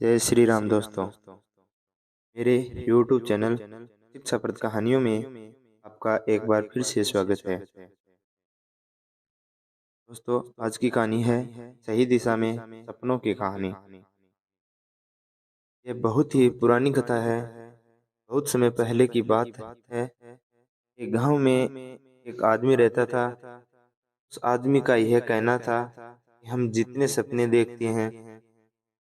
जय श्री राम दोस्तों। मेरे YouTube चैनल शिक्षाप्रद कहानियों में आपका एक बार फिर से स्वागत है। दोस्तों, आज की कहानी है सही दिशा में सपनों की कहानी। ये बहुत ही पुरानी कथा है। बहुत समय पहले की बात है। एक गांव में एक आदमी रहता था। उस आदमी का यह कहना था कि हम जितने सपने देखते हैं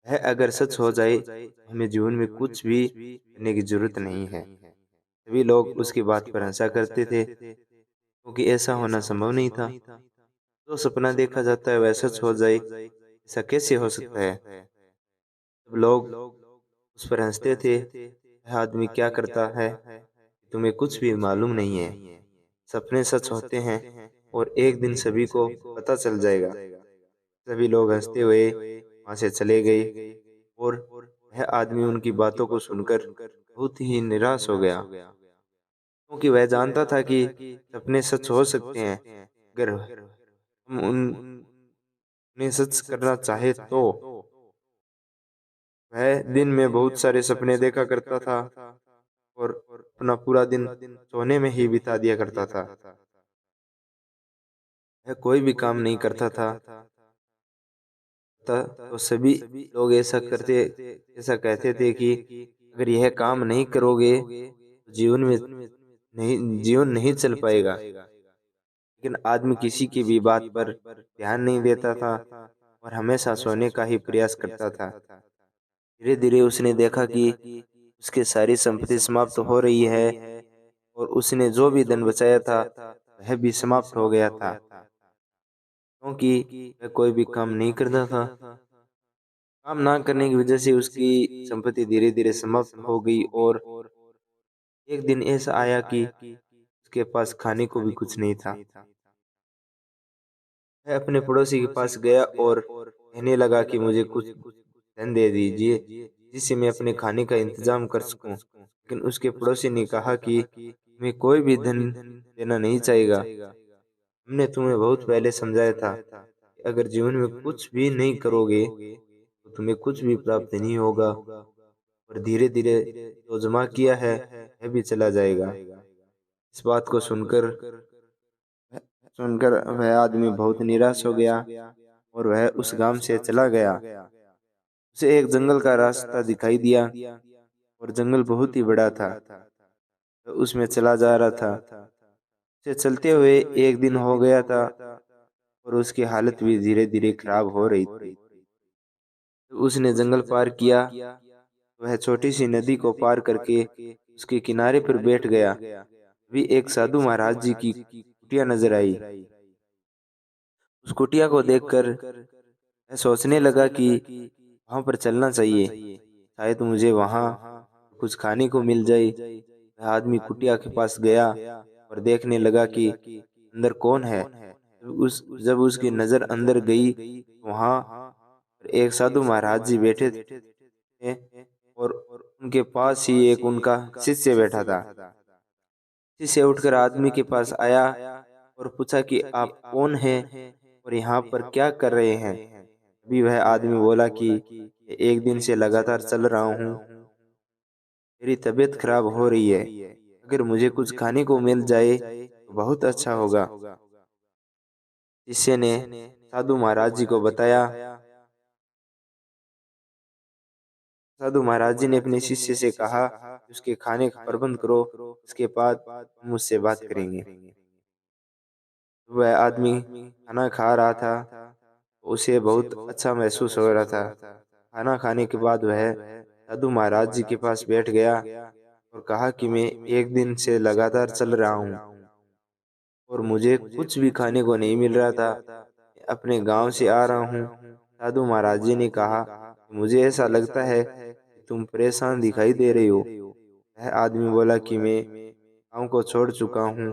वह अगर सच हो जाए तो हमें जीवन में कुछ भी करने की जरूरत नहीं है। सभी लोग उसकी बात पर हंसा करते थे क्योंकि ऐसा होना संभव नहीं था। जो सपना देखा जाता है वह सच हो जाए, ऐसा कैसे हो सकता है। सब लोग उस पर हंसते थे। यह आदमी क्या करता है, तुम्हें कुछ भी मालूम नहीं है। सपने सच होते हैं और एक दिन सभी को पता चल जाएगा। सभी लोग हंसते हुए वहां से चले गए और वह आदमी उनकी बातों को सुनकर बहुत ही निराश हो गया, क्योंकि वह जानता था कि सपने सच हो सकते हैं अगर हम उन्हें सच करना चाहे तो। वह दिन में बहुत सारे सपने देखा करता था और अपना पूरा दिन सोने में ही बिता दिया करता था। वह कोई भी काम नहीं करता था। तो सभी लोग ऐसा कहते थे कि अगर यह काम नहीं करोगे तो जीवन नहीं चल पाएगा। लेकिन आदमी किसी की भी बात पर ध्यान नहीं देता था और हमेशा सोने का ही प्रयास करता था। धीरे धीरे उसने देखा कि उसकी सारी संपत्ति समाप्त हो रही है और उसने जो भी धन बचाया था वह भी समाप्त हो गया था, क्योंकि वह कोई भी काम नहीं करता था। काम ना करने की वजह से उसकी संपत्ति धीरे धीरे समाप्त हो गई और एक दिन ऐसा आया कि उसके पास खाने को भी कुछ नहीं था। वह अपने पड़ोसी के पास गया और कहने लगा कि मुझे कुछ धन दे दीजिए जिससे मैं अपने खाने का इंतजाम कर सकूं। लेकिन उसके पड़ोसी ने कहा कि मैं कोई भी धन देना नहीं चाहेगा। हमने तुम्हें बहुत पहले समझाया था कि अगर जीवन में कुछ भी नहीं करोगे तो तुम्हें कुछ भी प्राप्त नहीं होगा और धीरे धीरे जो जमा किया है वह भी चला जाएगा। इस बात को सुनकर सुनकर वह आदमी बहुत निराश हो गया और वह उस गांव से चला गया। उसे एक जंगल का रास्ता दिखाई दिया और जंगल बहुत ही बड़ा था। तो उसमें चला जा रहा था। उसे चलते हुए एक दिन हो गया था और उसकी हालत भी धीरे धीरे खराब हो रही थी। तो उसने जंगल पार किया। वह छोटी सी नदी को पार करके उसके किनारे पर बैठ गया। भी एक साधु महाराज जी की कुटिया नजर आई। उस कुटिया को देखकर मैं सोचने लगा कि वहां पर चलना चाहिए, शायद मुझे वहां कुछ खाने को मिल जाए। वह आदमी कुटिया के पास गया और देखने लगा कि अंदर कौन है। जब उसकी नजर अंदर गई, वहां एक साधु महाराज जी बैठे थे और उनके पास ही एक उनका शिष्य बैठा था। शिष्य उठकर आदमी के पास आया और पूछा कि आप कौन हैं और यहाँ पर क्या कर रहे हैं। अभी वह आदमी बोला कि एक दिन से लगातार चल रहा हूँ, मेरी तबीयत खराब हो रही है। अगर मुझे कुछ खाने को मिल जाए तो बहुत अच्छा होगा। शिष्य ने साधु महाराज जी को बताया। साधु महाराज जी ने अपने शिष्य से कहा कि उसके खाने का प्रबंध करो, इसके बाद हम मुझसे बात करेंगे। वह आदमी खाना खा रहा था, उसे बहुत अच्छा महसूस हो रहा था। खाना खाने के बाद वह साधु महाराज जी के पास बैठ गया और कहा कि मैं एक दिन से लगातार चल रहा हूँ और मुझे कुछ भी खाने को नहीं मिल रहा था। अपने गांव से आ रहा हूँ। साधु महाराज जी ने कहा, मुझे ऐसा लगता है कि तुम परेशान दिखाई दे रही हो। वह आदमी बोला कि मैं गांव को छोड़ चुका हूँ,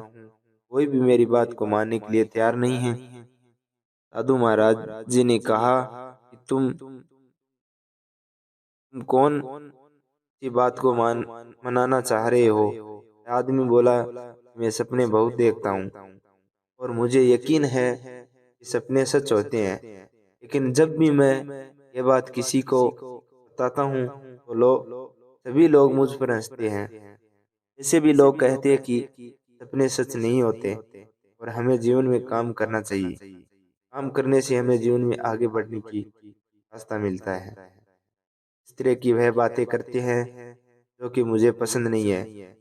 कोई भी मेरी बात को मानने के लिए तैयार नहीं है। साधु महाराज जी ने कहा कि तुम कौन सी बात को मनाना चाह रहे हो। आदमी बोला, मैं सपने बहुत देखता हूँ और मुझे यकीन है कि सपने सच होते हैं, लेकिन जब भी मैं ये बात किसी को बताता हूँ तो सभी लोग मुझ पर हंसते हैं। ऐसे भी लोग कहते हैं कि सपने सच नहीं होते और हमें जीवन में काम करना चाहिए। काम करने से हमें जीवन में आगे बढ़ने की रास्ता मिलता है। इस तरह की वह बातें करते हैं जो कि मुझे पसंद नहीं है।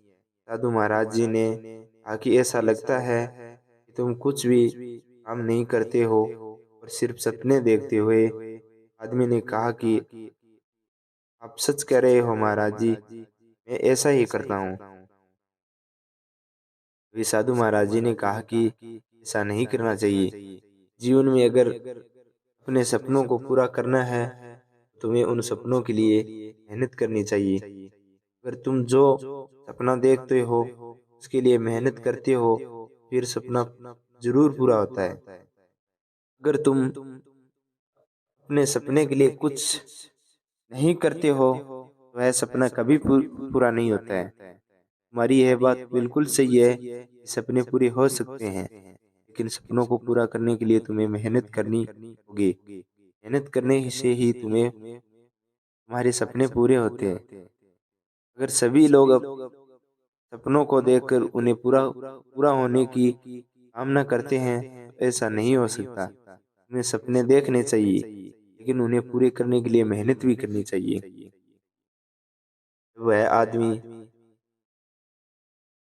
साधु महाराज जी ने कहा कि ऐसा लगता है कि तुम कुछ भी काम नहीं करते हो और सिर्फ सपने देखते हुए। आदमी ने कहा कि आप सच कह रहे हो महाराज जी, मैं ऐसा ही करता हूँ। वे साधु महाराज जी ने कहा कि ऐसा नहीं करना चाहिए। जीवन में अगर अपने सपनों को पूरा करना है, तुम्हें उन सपनों के लिए मेहनत करनी चाहिए। अगर तुम जो सपना देखते हो उसके लिए मेहनत करते हो, फिर सपना जरूर पूरा होता है। अगर तुम अपने सपने के लिए कुछ नहीं करते हो तो वह सपना कभी पूरा नहीं होता है। हमारी यह बात बिल्कुल सही है, सपने पूरे हो सकते हैं, लेकिन सपनों को पूरा करने के लिए तुम्हें मेहनत करनी होगी। मेहनत करने से ही तुम्हारे सपने पूरे होते हैं। अगर सभी लोग अब सपनों को देखकर उन्हें पूरा पूरा होने की कामना करते हैं तो ऐसा नहीं हो सकता। तुम्हें सपने देखने चाहिए, लेकिन उन्हें पूरे करने के लिए मेहनत भी करनी चाहिए। वह आदमी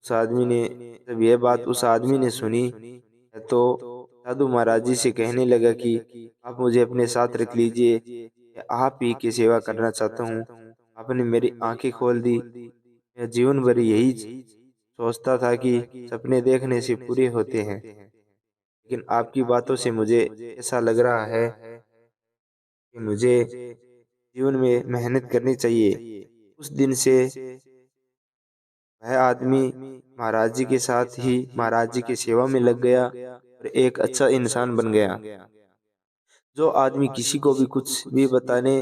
उस आदमी ने जब यह बात उस आदमी ने सुनी तो साधु महाराज जी से कहने लगा कि आप मुझे अपने साथ रख लीजिए, आप ही की सेवा करना चाहता हूँ। आपने मेरी आंखें खोल दी। मैं जीवन भर यही सोचता था कि सपने देखने से पूरे होते हैं, लेकिन आपकी बातों से मुझे ऐसा लग रहा है कि मुझे जीवन में मेहनत करनी चाहिए। उस दिन से वह आदमी महाराज जी के साथ ही महाराज जी की सेवा में लग गया और एक अच्छा इंसान बन गया। जो आदमी किसी को भी कुछ भी बताने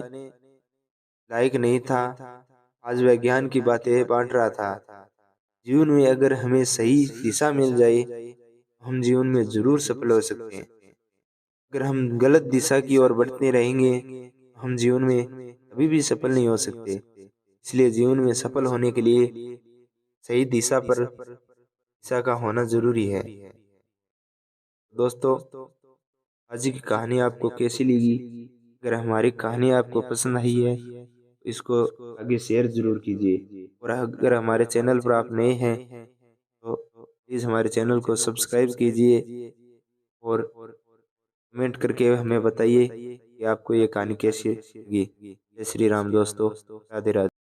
लायक नहीं था, आज वह ज्ञान की बातें बांट रहा था। जीवन में अगर हमें सही दिशा मिल जाए तो हम जीवन में जरूर सफल हो सकते हैं। अगर हम गलत दिशा की ओर बढ़ते रहेंगे तो हम जीवन में कभी भी सफल नहीं हो सकते। इसलिए जीवन में सफल होने के लिए सही दिशा का होना जरूरी है। दोस्तों, आज की कहानी आपको कैसी लगी? अगर हमारी कहानी आपको पसंद आई है तो इसको आगे शेयर जरूर कीजिए, और अगर हमारे चैनल पर आप नए हैं तो प्लीज़ हमारे चैनल को सब्सक्राइब कीजिए और कमेंट करके हमें बताइए कि आपको ये कहानी कैसी लगी। जय श्री राम दोस्तों, राधे राधे।